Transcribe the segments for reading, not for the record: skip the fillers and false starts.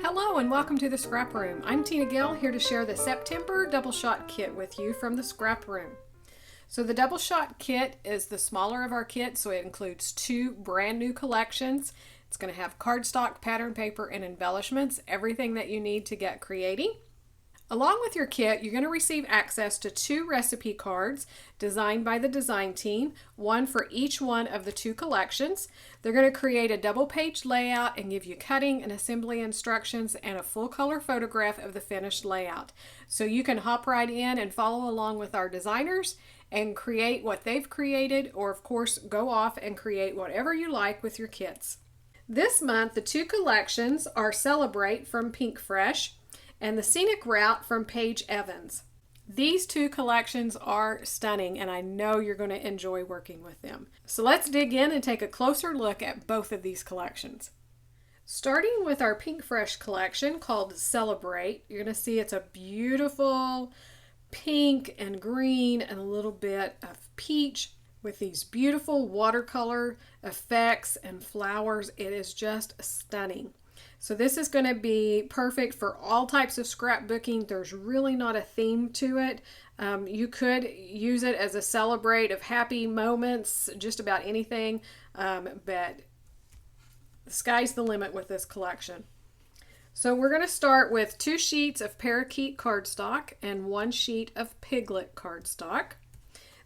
Hello and welcome to the Scrap Room. I'm Tina Gill, here to share the September Double Shot Kit with you from the Scrap Room. So the Double Shot Kit is the smaller of our kits, so it includes two brand new collections. It's going to have cardstock, pattern paper, and embellishments, everything that you need to get creating. Along with your kit, you're going to receive access to two recipe cards designed by the design team, one for each one of the two collections. They're going to create a double page layout and give you cutting and assembly instructions and a full color photograph of the finished layout. So you can hop right in and follow along with our designers and create what they've created, or of course go off and create whatever you like with your kits. This month, the two collections are Celebrate from Pink Fresh and the Scenic Route from Paige Evans. These two collections are stunning, and I know you're going to enjoy working with them. So let's dig in and take a closer look at both of these collections. Starting with our Pink Fresh collection called Celebrate, you're going to see it's a beautiful pink and green and a little bit of peach with these beautiful watercolor effects and flowers. It is just stunning. So this is going to be perfect for all types of scrapbooking. There's really not a theme to it. You could use it as a celebrate of happy moments, just about anything, but the sky's the limit with this collection. So we're going to start with 2 sheets of parakeet cardstock and 1 sheet of piglet cardstock.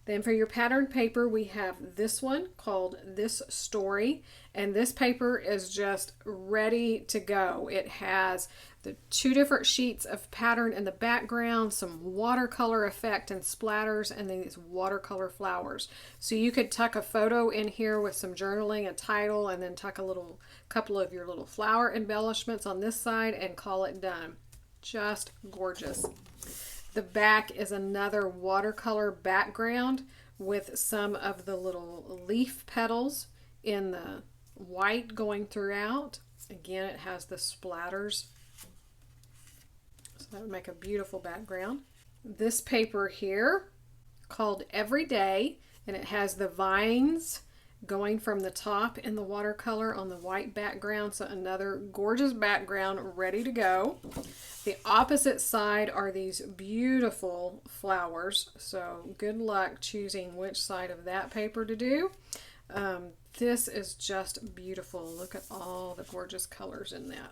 Then for your pattern paper, we have this one called This Story, and this paper is just ready to go. It has the 2 different sheets of pattern in the background, some watercolor effect and splatters, and these watercolor flowers. So you could tuck a photo in here with some journaling, a title, and then tuck a couple of your little flower embellishments on this side and call it done. Just gorgeous. The back is another watercolor background with some of the little leaf petals in the white going throughout. Again, it has the splatters. So that would make a beautiful background. This paper here called Everyday, and it has the vines going from the top in the watercolor on the white background. So another gorgeous background ready to go. The opposite side are these beautiful flowers, so good luck choosing which side of that paper to do. This is just beautiful. Look at all the gorgeous colors in that.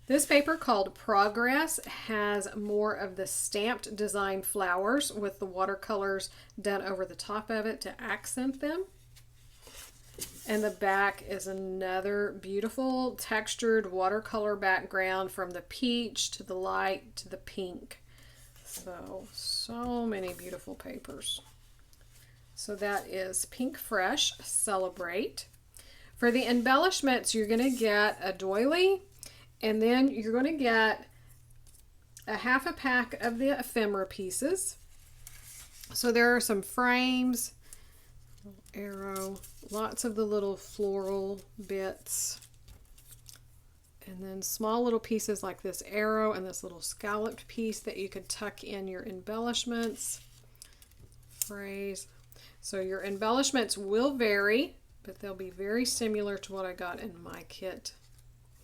This paper called Progress has more of the stamped design flowers with the watercolors done over the top of it to accent them. And the back is another beautiful textured watercolor background from the peach to the light to the pink. So many beautiful papers. So that is Pink Fresh Celebrate. For the embellishments, you're going to get a doily, and then you're going to get a half a pack of the ephemera pieces. So there are some frames, arrow, lots of the little floral bits, and then small little pieces like this arrow and this little scalloped piece that you could tuck in your embellishments. Phrase. So your embellishments will vary, but they'll be very similar to what I got in my kit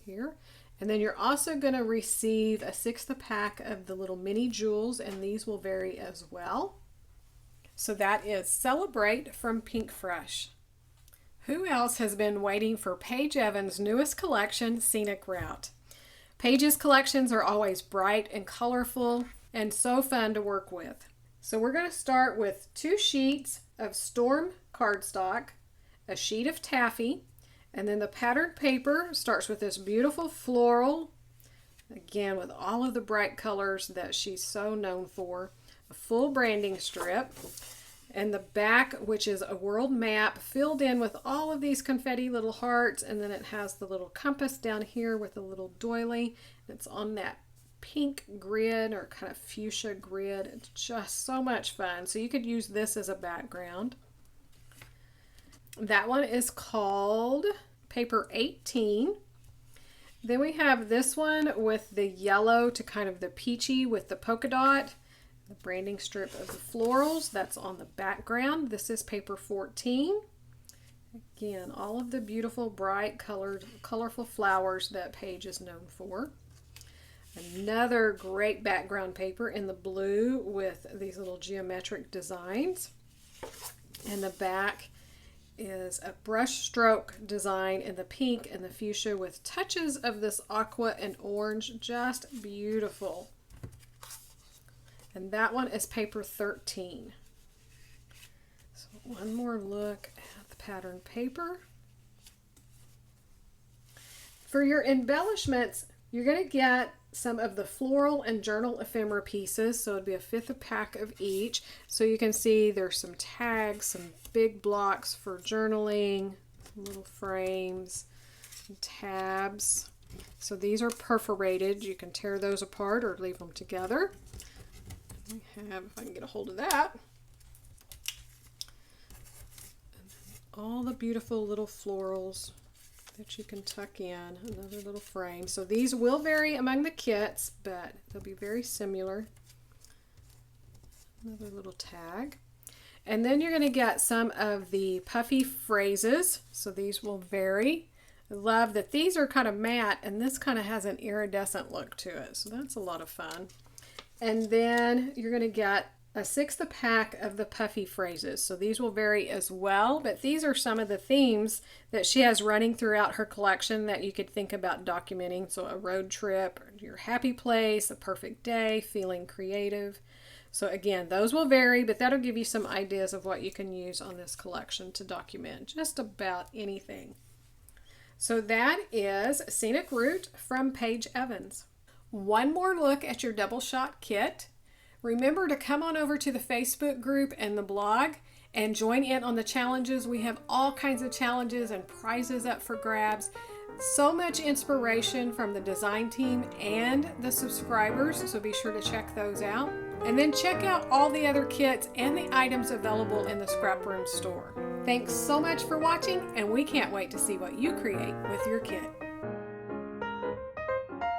here. And then you're also going to receive a 1/6 pack of the little mini jewels, and these will vary as well. So that is Celebrate from Pink Fresh. Who else has been waiting for Paige Evans' newest collection, Scenic Route? Paige's collections are always bright and colorful and so fun to work with. So we're going to start with 2 sheets of Storm cardstock, a sheet of taffy, and then the pattern paper starts with this beautiful floral, again with all of the bright colors that she's so known for. A full branding strip, and the back, which is a world map filled in with all of these confetti little hearts, and then it has the little compass down here with a little doily. It's on that pink grid or kind of fuchsia grid. It's just so much fun. So you could use this as a background. That one is called Paper 18. Then we have this one with the yellow to kind of the peachy with the polka dot. The branding strip of the florals, that's on the background. This is paper 14. Again, all of the beautiful, bright, colorful flowers that Paige is known for. Another great background paper in the blue with these little geometric designs. And the back is a brush stroke design in the pink and the fuchsia with touches of this aqua and orange. Just beautiful. And that one is paper 13. So one more look at the pattern paper. For your embellishments, you're going to get some of the floral and journal ephemera pieces. So it'd be a fifth a pack of each. So you can see there's some tags, some big blocks for journaling, little frames, and tabs. So these are perforated. You can tear those apart or leave them together. We have, if I can get a hold of that, all the beautiful little florals that you can tuck in. Another little frame. So these will vary among the kits, but they'll be very similar. Another little tag. And then you're going to get some of the puffy phrases. So these will vary. I love that these are kind of matte and this kind of has an iridescent look to it. So that's a lot of fun. And then you're going to get a sixth a pack of the puffy phrases. So these will vary as well, but these are some of the themes that she has running throughout her collection that you could think about documenting. So a road trip, your happy place, a perfect day, feeling creative. So again, those will vary, but that'll give you some ideas of what you can use on this collection to document just about anything. So that is Scenic Route from Paige Evans. One more look at your double shot kit. Remember to come on over to the Facebook group and the blog and join in on the challenges. We have all kinds of challenges and prizes up for grabs. So much inspiration from the design team and the subscribers, so be sure to check those out. And then check out all the other kits and the items available in the ScrapRoom store. Thanks so much for watching, and we can't wait to see what you create with your kit.